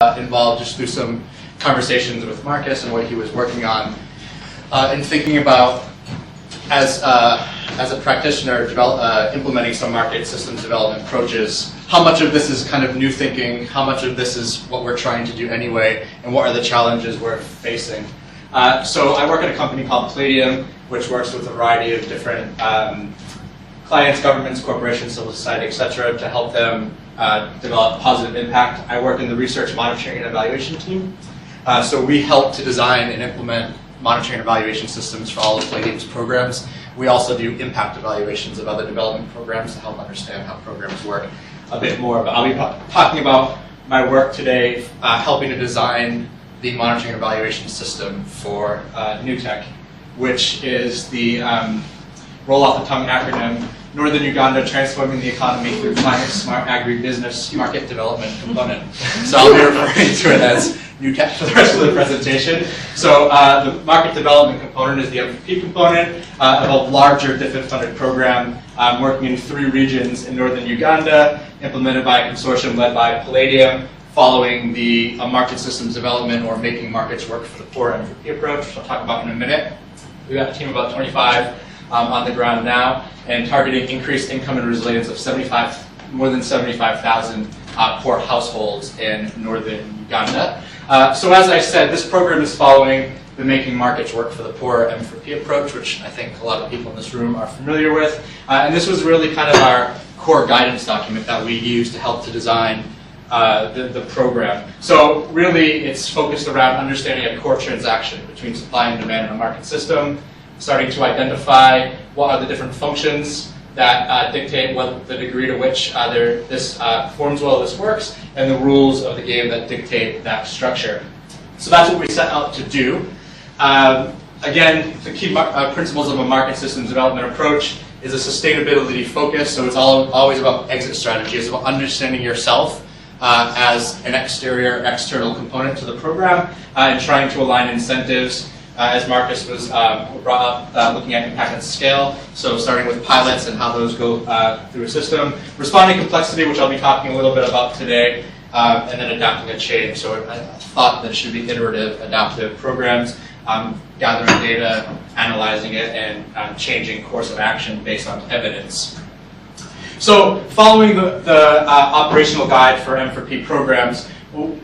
involved just through some conversations with Marcus and what he was working on, and thinking about as a practitioner implementing some market systems development approaches, how much of this is kind of new thinking, how much of this is what we're trying to do anyway, and what are the challenges we're facing. So I work at a company called Palladium, which works with a variety of different clients, governments, corporations, civil society, etc., to help them develop positive impact. I work in the research, monitoring, and evaluation team. So we help to design and implement monitoring and evaluation systems for all of Palladium's programs. We also do impact evaluations of other development programs to help understand how programs work a bit more. But I'll be talking about my work today, helping to design the monitoring and evaluation system for NewTech, which is the roll-off-the-tongue acronym, Northern Uganda Transforming the Economy Through Climate Smart Agribusiness Market Development Component. So I'll be referring to it as NewTech for the rest of the presentation. So the market development component is the MVP component of a larger DFID-funded program working in 3 regions in northern Uganda, implemented by a consortium led by Palladium, following the market systems development or making markets work for the poor MVP approach, which I'll talk about in a minute. We've got a team of about 25 on the ground now, and targeting increased income and resilience of more than 75,000 poor households in northern Uganda. So as I said, this program is following the Making Markets Work for the Poor M4P approach, which I think a lot of people in this room are familiar with. And this was really kind of our core guidance document that we used to help to design the program. So really it's focused around understanding a core transaction between supply and demand in a market system, starting to identify what are the different functions that dictate what the degree to which this performs well, this works, and the rules of the game that dictate that structure. So that's what we set out to do. Again, the key principles of a market systems development approach is a sustainability focus, so it's always about exit strategy. It's about understanding yourself as an external component to the program and trying to align incentives. As Marcus was brought up, looking at impact at scale, so starting with pilots and how those go through a system. Responding complexity, which I'll be talking a little bit about today, and then adapting a change. So I thought that should be iterative, adaptive programs, gathering data, analyzing it, and changing course of action based on evidence. So following the operational guide for M4P programs,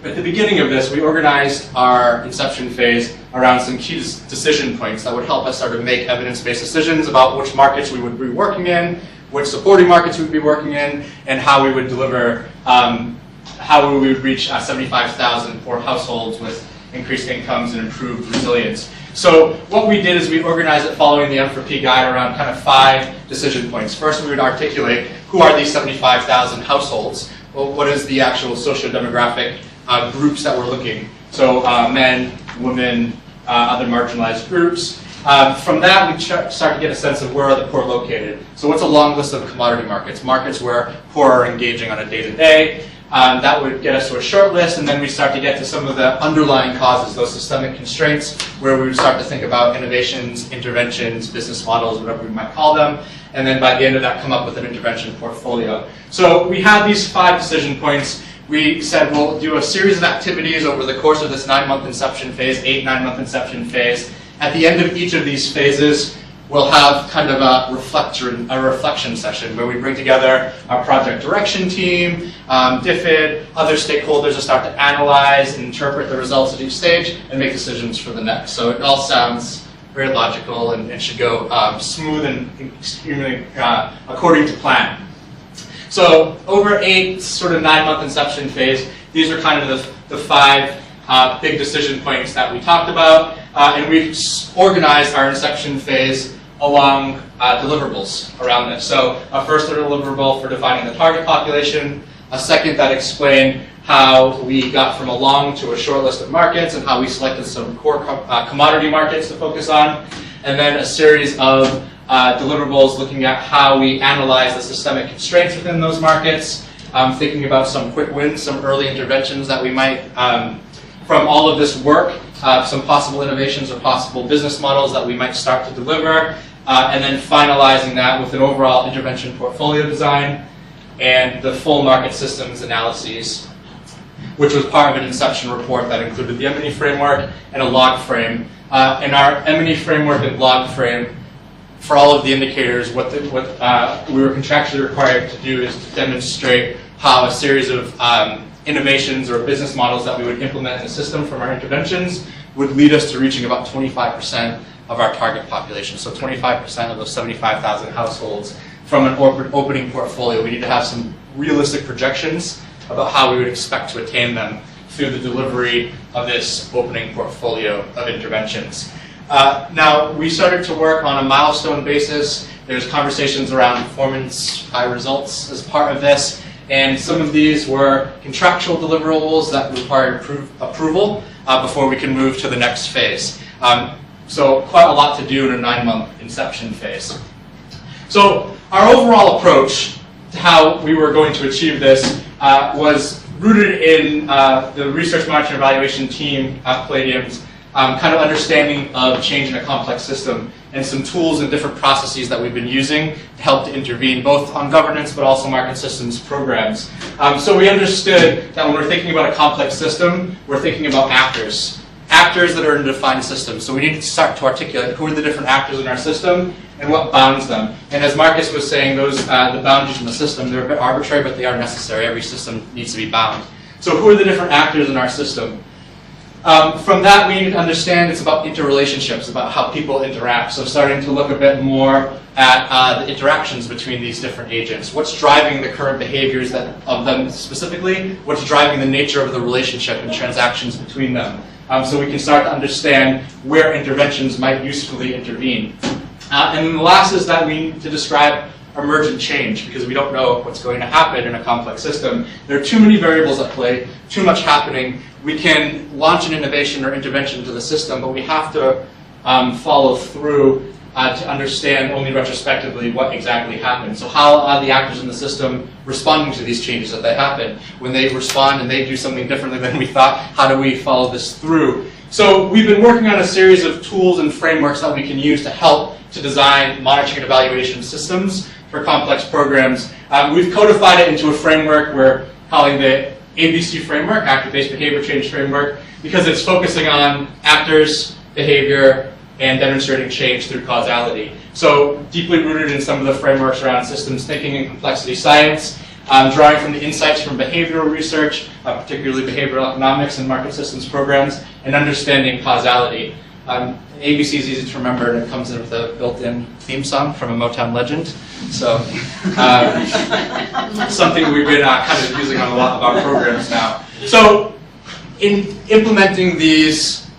at the beginning of this, we organized our inception phase around some key decision points that would help us start to make evidence-based decisions about which markets we would be working in, which supporting markets we would be working in, and how we would deliver, how we would reach 75,000 poor households with increased incomes and improved resilience. So what we did is we organized it following the M4P guide around kind of 5 decision points. First, we would articulate who are these 75,000 households. Well, what is the actual socio-demographic groups that we're looking? So men, women, other marginalized groups. From that, we start to get a sense of where are the poor located. So what's a long list of commodity markets? Markets where poor are engaging on a day-to-day. That would get us to a short list, and then we start to get to some of the underlying causes, those systemic constraints, where we would start to think about innovations, interventions, business models, whatever we might call them, and then by the end of that come up with an intervention portfolio. So we had these 5 decision points. We said we'll do a series of activities over the course of this 9-month inception phase, 8-9-month inception phase. At the end of each of these phases, we'll have kind of a reflection session where we bring together our project direction team, DFID, other stakeholders to start to analyze and interpret the results at each stage and make decisions for the next. So it all sounds very logical and should go smooth and extremely according to plan. So over 8 sort of 9-month inception phase, these are kind of the 5 big decision points that we talked about, and we've organized our inception phase along deliverables around this. So a first deliverable for defining the target population, a second that explained how we got from a long to a short list of markets and how we selected some core commodity markets to focus on, and then a series of deliverables looking at how we analyze the systemic constraints within those markets, thinking about some quick wins, some early interventions that we might, from all of this work, some possible innovations or possible business models that we might start to deliver, and then finalizing that with an overall intervention portfolio design and the full market systems analyses. which was part of an inception report that included the M&E framework and a log frame. In our M&E framework and log frame, for all of the indicators, what we were contractually required to do is to demonstrate how a series of innovations or business models that we would implement in the system from our interventions would lead us to reaching about 25% of our target population. So 25% of those 75,000 households from an opening portfolio. We need to have some realistic projections about how we would expect to attain them through the delivery of this opening portfolio of interventions. Now, we started to work on a milestone basis. There's conversations around performance by results as part of this, and some of these were contractual deliverables that required approval before we can move to the next phase. So quite a lot to do in a 9-month inception phase. So our overall approach to how we were going to achieve this was rooted in the research monitoring evaluation team at Palladium's kind of understanding of change in a complex system and some tools and different processes that we've been using to help to intervene both on governance but also market systems programs. So we understood that when we're thinking about a complex system, we're thinking about actors that are in a defined system. So we need to start to articulate who are the different actors in our system and what bounds them. And as Marcus was saying, those the boundaries in the system, they're a bit arbitrary, but they are necessary. Every system needs to be bound. So who are the different actors in our system? From that, we need to understand it's about interrelationships, about how people interact. So starting to look a bit more at the interactions between these different agents. What's driving the current behaviors of them specifically? What's driving the nature of the relationship and transactions between them? So we can start to understand where interventions might usefully intervene. And then the last is that we need to describe emergent change, because we don't know what's going to happen in a complex system. There are too many variables at play, too much happening. We can launch an innovation or intervention into the system, but we have to follow through to understand only retrospectively what exactly happened. So how are the actors in the system responding to these changes that they happen? When they respond and they do something differently than we thought, how do we follow this through? So we've been working on a series of tools and frameworks that we can use to help to design monitoring and evaluation systems for complex programs. We've codified it into a framework we're calling the ABC framework, Actor-Based Behavior Change Framework, because it's focusing on actors, behavior, and demonstrating change through causality. So deeply rooted in some of the frameworks around systems thinking and complexity science, drawing from the insights from behavioral research, particularly behavioral economics and market systems programs, and understanding causality. ABC is easy to remember, and it comes in with a built-in theme song from a Motown legend. So something we've been kind of using on a lot of our programs now. So in implementing these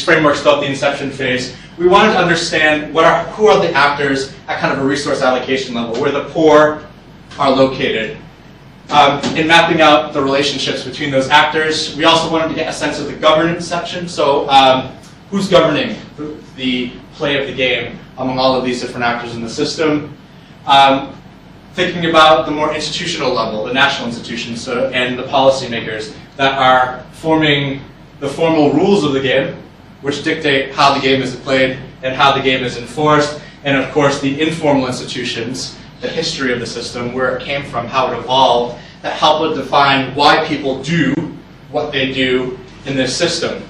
frameworks throughout the inception phase, we wanted to understand who are the actors at kind of a resource allocation level, where the poor are located. In mapping out the relationships between those actors, we also wanted to get a sense of the governance section. So who's governing the play of the game among all of these different actors in the system? Thinking about the more institutional level, the national institutions and the policymakers that are forming the formal rules of the game, which dictate how the game is played and how the game is enforced, and of course the informal institutions, the history of the system, where it came from, how it evolved, that help to define why people do what they do in this system.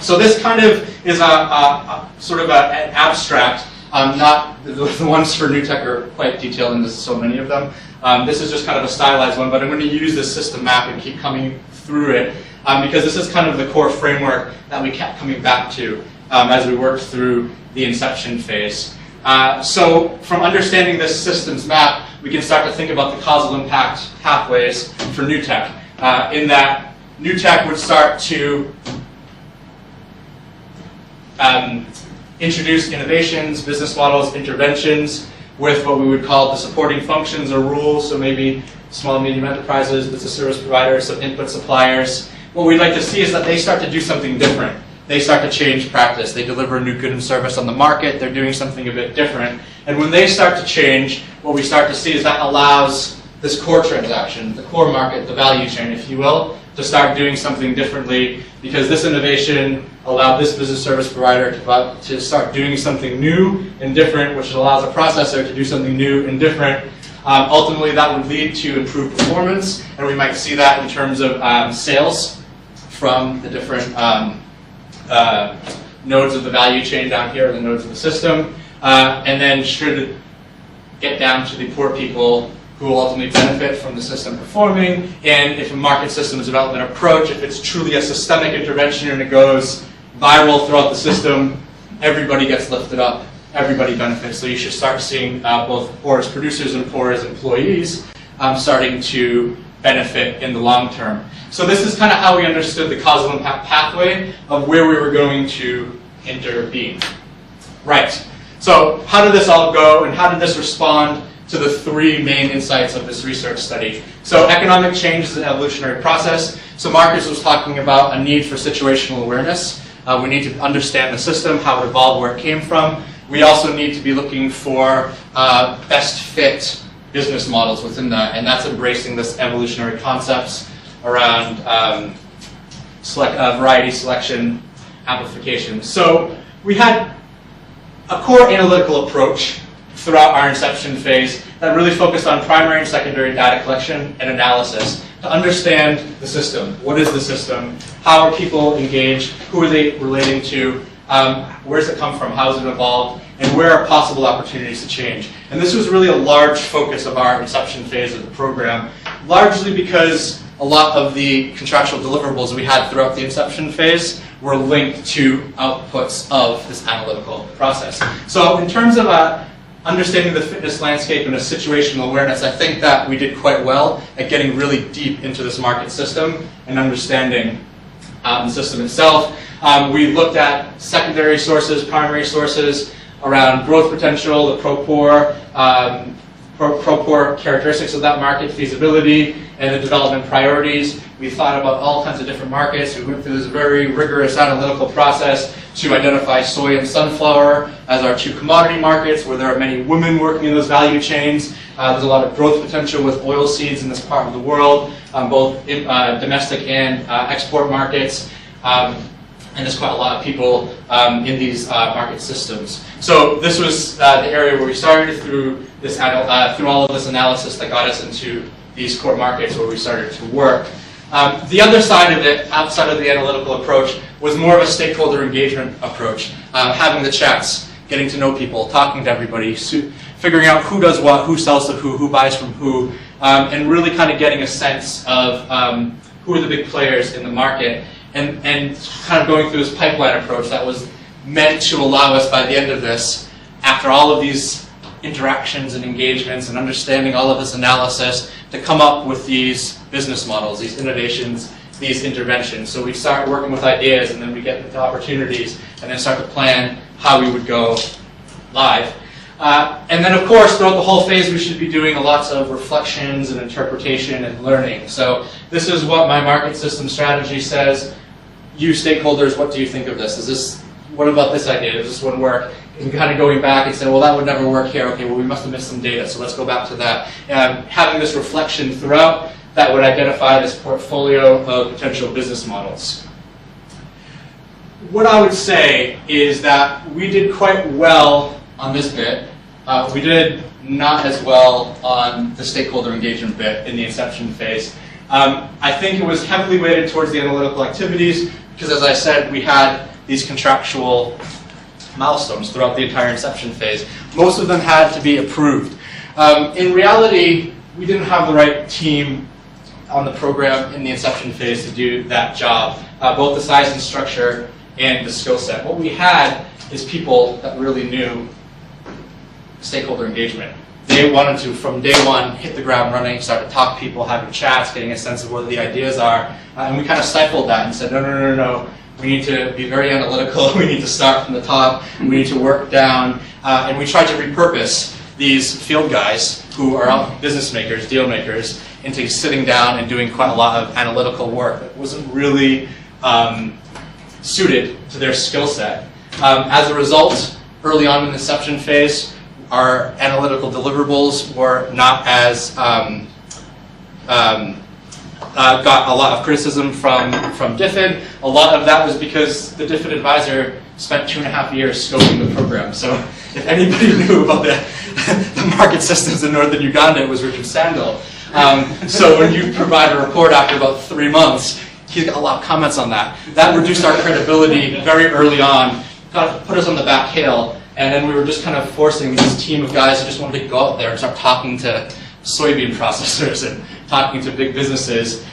So this kind of is a sort of an abstract. Not the ones for New Tech are quite detailed, and there's so many of them. This is just kind of a stylized one, but I'm going to use this system map and keep coming through it because this is kind of the core framework that we kept coming back to as we worked through the inception phase. So from understanding this systems map, we can start to think about the causal impact pathways for New Tech. In that New Tech would start to introduce innovations, business models, interventions with what we would call the supporting functions or rules, so maybe small and medium enterprises, business service providers, some input suppliers. What we'd like to see is that they start to do something different. They start to change practice. They deliver a new good and service on the market. They're doing something a bit different. And when they start to change, what we start to see is that allows this core transaction, the core market, the value chain, if you will, to start doing something differently, because this innovation allowed this business service provider to start doing something new and different, which allows a processor to do something new and different. Ultimately, that would lead to improved performance, and we might see that in terms of sales from the different nodes of the value chain down here, the nodes of the system, and then should get down to the poor people who will ultimately benefit from the system performing. And if a market systems development approach, if it's truly a systemic intervention and it goes viral throughout the system, everybody gets lifted up, everybody benefits. So you should start seeing both poor as producers and poor as employees starting to benefit in the long term. So this is kind of how we understood the causal impact pathway of where we were going to intervene. Right. So how did this all go, and how did this respond to the three main insights of this research study? So economic change is an evolutionary process. So Marcus was talking about a need for situational awareness. We need to understand the system, how it evolved, where it came from. We also need to be looking for best fit business models within that, and that's embracing this evolutionary concepts around variety selection, amplification. So we had a core analytical approach throughout our inception phase that really focused on primary and secondary data collection and analysis to understand the system. What is the system? How are people engaged? Who are they relating to? Where does it come from? How has it evolved? And where are possible opportunities to change? And this was really a large focus of our inception phase of the program, largely because a lot of the contractual deliverables we had throughout the inception phase were linked to outputs of this analytical process. So in terms of understanding the fitness landscape and a situational awareness, I think that we did quite well at getting really deep into this market system and understanding the system itself. We looked at secondary sources, primary sources around growth potential, the pro-poor characteristics of that market, feasibility, and the development priorities. We thought about all kinds of different markets. We went through this very rigorous analytical process to identify soy and sunflower as our two commodity markets, where there are many women working in those value chains. There's a lot of growth potential with oil seeds in this part of the world, both in, domestic and export markets. And there's quite a lot of people in these market systems. So this was the area where we started through this through all of this analysis that got us into these core markets where we started to work. The other side of it, outside of the analytical approach, was more of a stakeholder engagement approach. Having the chats, getting to know people, talking to everybody, figuring out who does what, who sells to who buys from who, and really kind of getting a sense of who are the big players in the market, and kind of going through this pipeline approach that was meant to allow us, by the end of this, after all of these interactions and engagements and understanding all of this analysis, to come up with these business models, these innovations, these interventions. So we start working with ideas, and then we get into opportunities, and then start to plan how we would go live. And then, of course, throughout the whole phase, we should be doing lots of reflections and interpretation and learning. So this is what my market system strategy says. You stakeholders, what do you think of this? What about this idea? Does this one work? And kind of going back and saying, well, that would never work here. Okay, well, we must have missed some data, so let's go back to that. Having this reflection throughout, that would identify this portfolio of potential business models. What I would say is that we did quite well on this bit. We did not as well on the stakeholder engagement bit in the inception phase. I think it was heavily weighted towards the analytical activities because, as I said, we had these contractual milestones throughout the entire inception phase. Most of them had to be approved. In reality, we didn't have the right team on the program in the inception phase to do that job, both the size and structure and the skill set. What we had is people that really knew stakeholder engagement. They wanted to, from day one, hit the ground running, start to talk to people, having chats, getting a sense of what the ideas are, and we kind of stifled that and said, no. We need to be very analytical. We need to start from the top. We need to work down. And we tried to repurpose these field guys who are business makers, deal makers, into sitting down and doing quite a lot of analytical work that wasn't really suited to their skill set. As a result, early on in the inception phase, our analytical deliverables were not as got a lot of criticism from DFID. A lot of that was because the DFID advisor spent 2.5 years scoping the program. So If anybody knew about the market systems in northern Uganda, it was Richard Sandel. So when you provide a report after about 3 months, he's got a lot of comments on that. That reduced our credibility very early on, kind of put us on the back hill, and then we were just kind of forcing this team of guys who just wanted to go out there and start talking to soybean processors and talking to big businesses,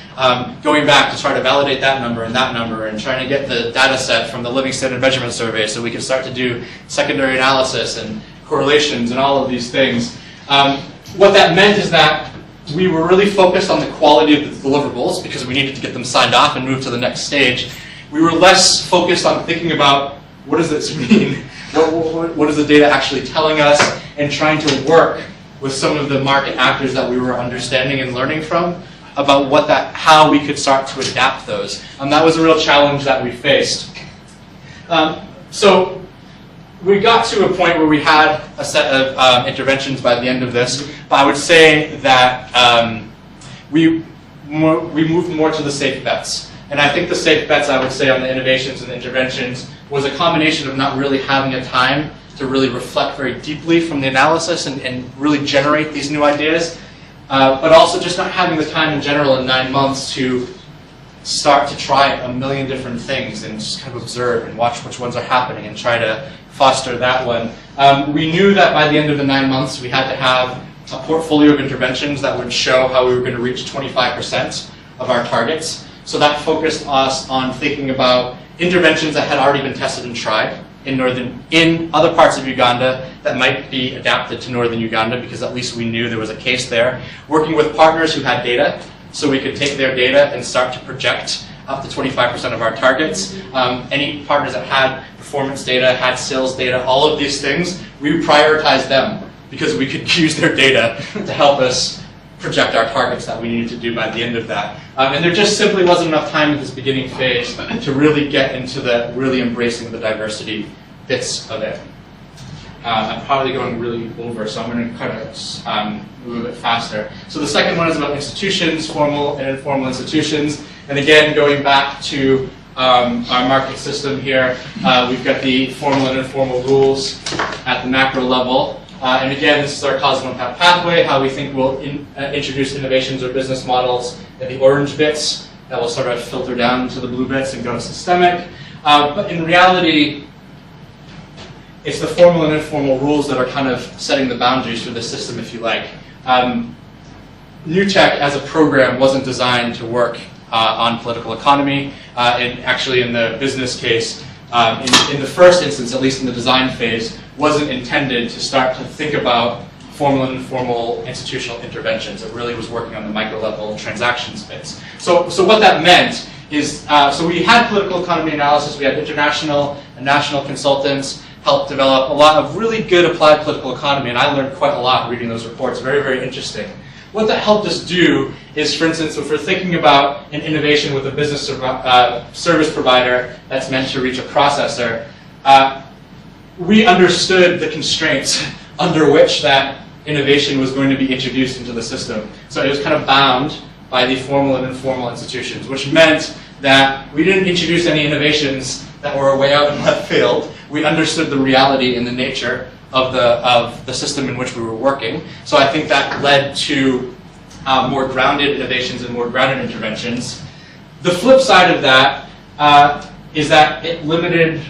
going back to try to validate that number and trying to get the data set from the Livingston and Benjamin survey so we can start to do secondary analysis and correlations and all of these things. What that meant is that we were really focused on the quality of the deliverables because we needed to get them signed off and move to the next stage. We were less focused on thinking about what does this mean, what is the data actually telling us, and trying to work with some of the market actors that we were understanding and learning from about how we could start to adapt those. That was a real challenge that we faced. So we got to a point where we had a set of interventions by the end of this, but I would say that we moved more to the safe bets. And I think the safe bets, I would say, on the innovations and the interventions was a combination of not really having a time to really reflect very deeply from the analysis and really generate these new ideas, but also just not having the time in general in 9 months to start to try a million different things and just kind of observe and watch which ones are happening and try to foster that one. We knew that by the end of the 9 months we had to have a portfolio of interventions that would show how we were going to reach 25% of our targets. So that focused us on thinking about interventions that had already been tested and tried in other parts of Uganda that might be adapted to northern Uganda because at least we knew there was a case there. Working with partners who had data so we could take their data and start to project up to 25% of our targets. Any partners that had performance data, had sales data, all of these things, we prioritized them because we could use their data to help us project our targets that we needed to do by the end of that. And there just simply wasn't enough time in this beginning phase to really get into the really embracing the diversity bits of it. I'm probably going really over, so I'm going to kind of move a bit faster. So the second one is about institutions, formal and informal institutions. And again, going back to our market system here, we've got the formal and informal rules at the macro level. And again, this is our cause and impact pathway, how we think we'll introduce innovations or business models in the orange bits that will sort of filter down to the blue bits and go systemic. But in reality, it's the formal and informal rules that are kind of setting the boundaries for the system, if you like. New Tech as a program wasn't designed to work on political economy. And actually in the business case, in the first instance, at least in the design phase, wasn't intended to start to think about formal and informal institutional interventions. It really was working on the micro level transactions bits. So what that meant is, so we had political economy analysis, we had international and national consultants help develop a lot of really good applied political economy, and I learned quite a lot reading those reports, very, very interesting. What that helped us do is, for instance, if we're thinking about an innovation with a business service provider that's meant to reach a processor, we understood the constraints under which that innovation was going to be introduced into the system. So it was kind of bound by the formal and informal institutions, which meant that we didn't introduce any innovations that were way out in left field. We understood the reality and the nature of the system in which we were working. So I think that led to more grounded innovations and more grounded interventions. The flip side of that is that it limited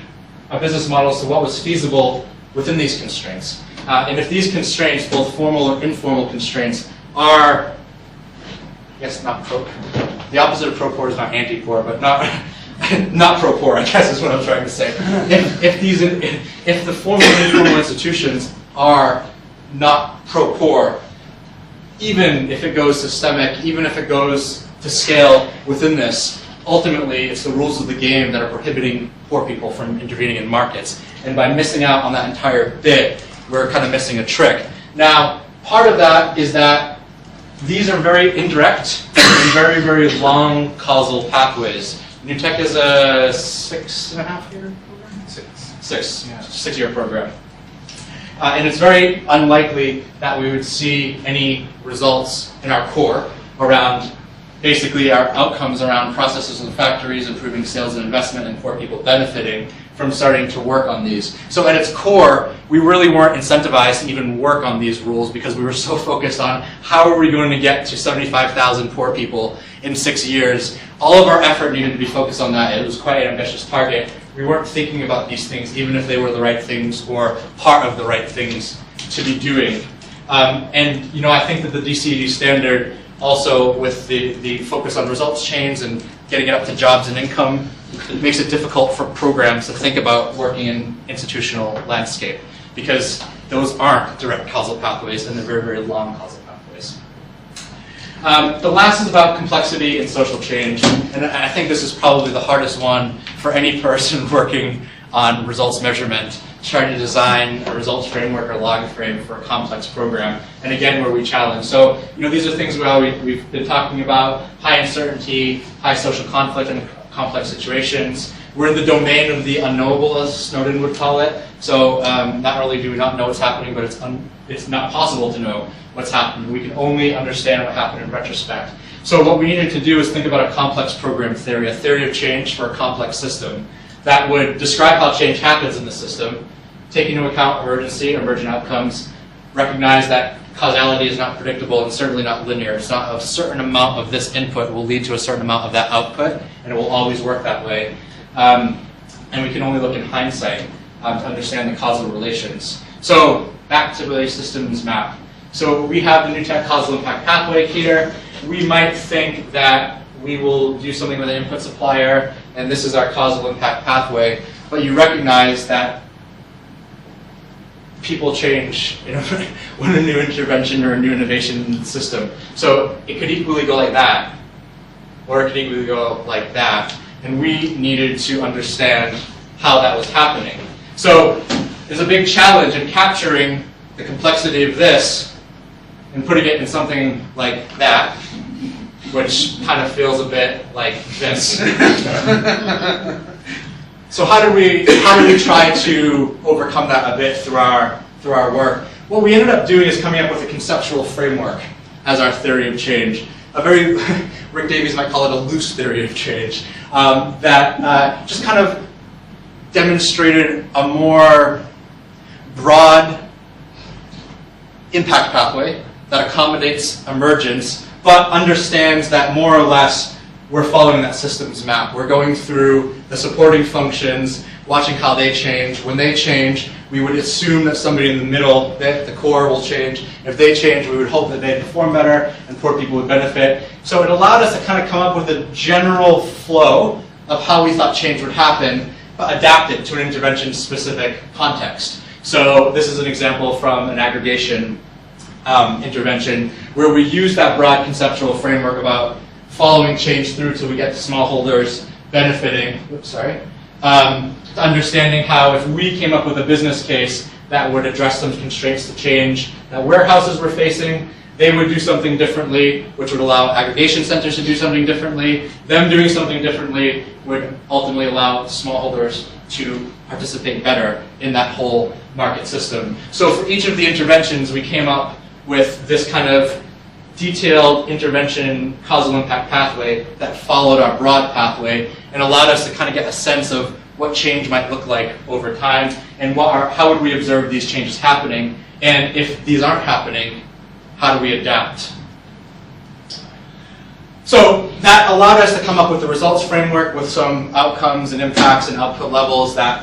our business models to what was feasible within these constraints. And if these constraints, both formal or informal constraints, are, I guess not the opposite of pro-poor is not anti-poor, but not pro-poor, I guess is what I'm trying to say. If the formal and informal institutions are not pro-poor, even if it goes systemic, even if it goes to scale within this, ultimately it's the rules of the game that are prohibiting poor people from intervening in markets. And by missing out on that entire bit, we're kind of missing a trick. Now, part of that is that these are very indirect and very, very long causal pathways. New Tech is a 6.5-year program? Six-year program. And it's very unlikely that we would see any results in our core around basically our outcomes around processes and factories, improving sales and investment, and poor people benefiting from starting to work on these. So at its core, we really weren't incentivized to even work on these rules because we were so focused on how are we going to get to 75,000 poor people in 6 years. All of our effort needed to be focused on that. It was quite an ambitious target. We weren't thinking about these things, even if they were the right things or part of the right things to be doing. And I think that the DCED standard also, with the focus on results chains and getting it up to jobs and income, it makes it difficult for programs to think about working in institutional landscape because those aren't direct causal pathways and they're very, very long causal pathways. The last is about complexity and social change, and I think this is probably the hardest one for any person working on results measurement, trying to design a results framework or log frame for a complex program, and again, where we challenge. So, these are things we've been talking about: high uncertainty, high social conflict, and complex situations. We're in the domain of the unknowable, as Snowden would call it. So, not only do we not know what's happening, but it's not possible to know what's happening. We can only understand what happened in retrospect. So, what we needed to do is think about a complex program theory, a theory of change for a complex system that would describe how change happens in the system, take into account emergency, emergent outcomes, recognize that causality is not predictable and certainly not linear. It's not a certain amount of this input will lead to a certain amount of that output, and it will always work that way. And we can only look in hindsight to understand the causal relations. So back to the systems map. So we have the new tech causal impact pathway here. We might think that we will do something with an input supplier, and this is our causal impact pathway, but you recognize that people change when a new intervention or a new innovation in the system. So it could equally go like that, or it could equally go like that, and we needed to understand how that was happening. So there's a big challenge in capturing the complexity of this and putting it in something like that, which kind of feels a bit like this. So how do we try to overcome that a bit through our work? What we ended up doing is coming up with a conceptual framework as our theory of change. A very, Rick Davies might call it a loose theory of change, that just kind of demonstrated a more broad impact pathway that accommodates emergence, but understands that more or less we're following that systems map. We're going through the supporting functions, watching how they change. When they change, we would assume that somebody in the middle, that the core will change. If they change, we would hope that they perform better and poor people would benefit. So it allowed us to kind of come up with a general flow of how we thought change would happen, but adapt it to an intervention-specific context. So this is an example from an aggregation intervention where we use that broad conceptual framework about following change through till we get to smallholders benefiting, understanding how if we came up with a business case that would address some constraints to change that warehouses were facing, they would do something differently, which would allow aggregation centers to do something differently. Them doing something differently would ultimately allow smallholders to participate better in that whole market system. So for each of the interventions, we came up with this kind of detailed intervention causal impact pathway that followed our broad pathway and allowed us to kind of get a sense of what change might look like over time and how would we observe these changes happening, and if these aren't happening, how do we adapt? So that allowed us to come up with the results framework with some outcomes and impacts and output levels that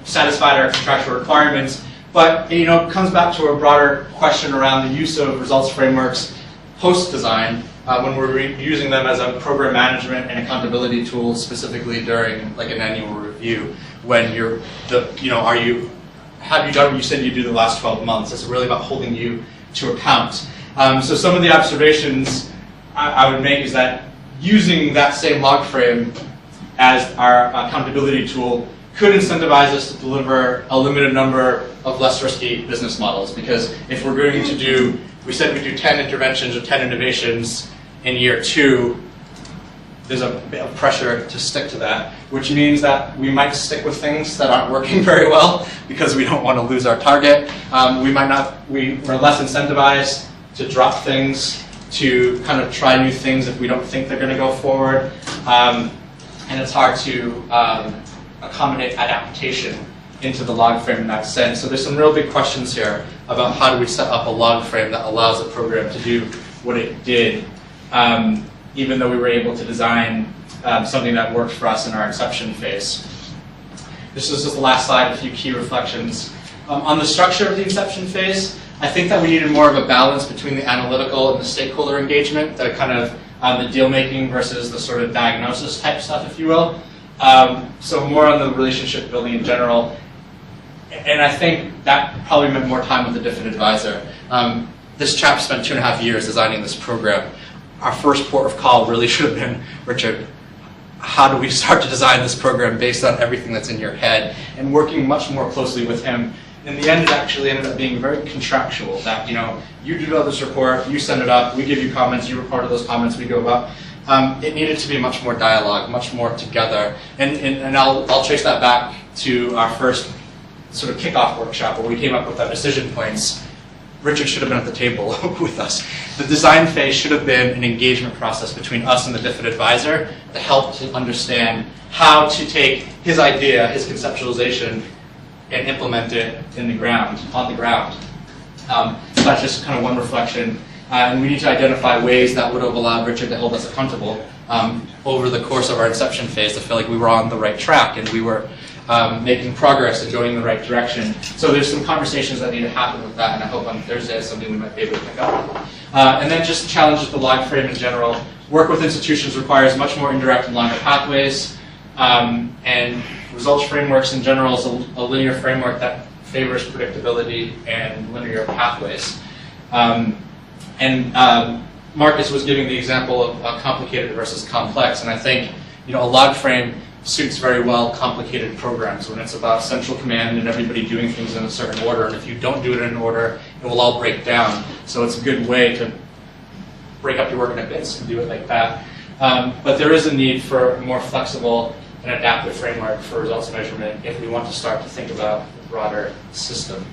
satisfied our contractual requirements. But it comes back to a broader question around the use of results frameworks post-design when we're using them as a program management and accountability tool, specifically during like an annual review. When have you done what you said you do the last 12 months? It's really about holding you to account. So some of the observations I would make is that using that same log frame as our accountability tool could incentivize us to deliver a limited number of less risky business models. Because if we're going to do, we said we do 10 interventions or 10 innovations in year 2, there's a bit of pressure to stick to that, which means that we might stick with things that aren't working very well because we don't want to lose our target. We're less incentivized to drop things, to kind of try new things if we don't think they're going to go forward. And it's hard to accommodate adaptation into the log frame in that sense. So there's some real big questions here about how do we set up a log frame that allows the program to do what it did, even though we were able to design something that worked for us in our inception phase. This is just the last slide, a few key reflections. On the structure of the inception phase, I think that we needed more of a balance between the analytical and the stakeholder engagement, the kind of the deal making versus the sort of diagnosis type stuff, if you will. So more on the relationship building in general. And I think that probably meant more time with the different advisor. This chap spent 2.5 years designing this program. Our first port of call really should have been, Richard, how do we start to design this program based on everything that's in your head? And working much more closely with him. In the end, it actually ended up being very contractual, that, you know, you do this report, you send it up, we give you comments, you report to those comments, we go about. It needed to be much more dialogue, much more together. And I'll trace that back to our first sort of kickoff workshop where we came up with our decision points. Richard should have been at the table with us. The design phase should have been an engagement process between us and the different advisor to help to understand how to take his idea, his conceptualization, and implement it on the ground. So that's just kind of one reflection. And we need to identify ways that would have allowed Richard to hold us accountable over the course of our inception phase to feel like we were on the right track and we were making progress and going in the right direction. So there's some conversations that need to happen with that, and I hope on Thursday is something we might be able to pick up. And then just challenges the log frame in general. Work with institutions requires much more indirect and longer pathways, and results frameworks in general is a linear framework that favors predictability and linear pathways. Marcus was giving the example of complicated versus complex, and I think, you know, a log frame suits very well complicated programs when it's about central command and everybody doing things in a certain order, and if you don't do it in an order, it will all break down. So it's a good way to break up your work into bits and do it like that. But there is a need for a more flexible and adaptive framework for results measurement if we want to start to think about the broader system.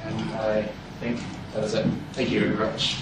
And I think that is it. Thank you very much.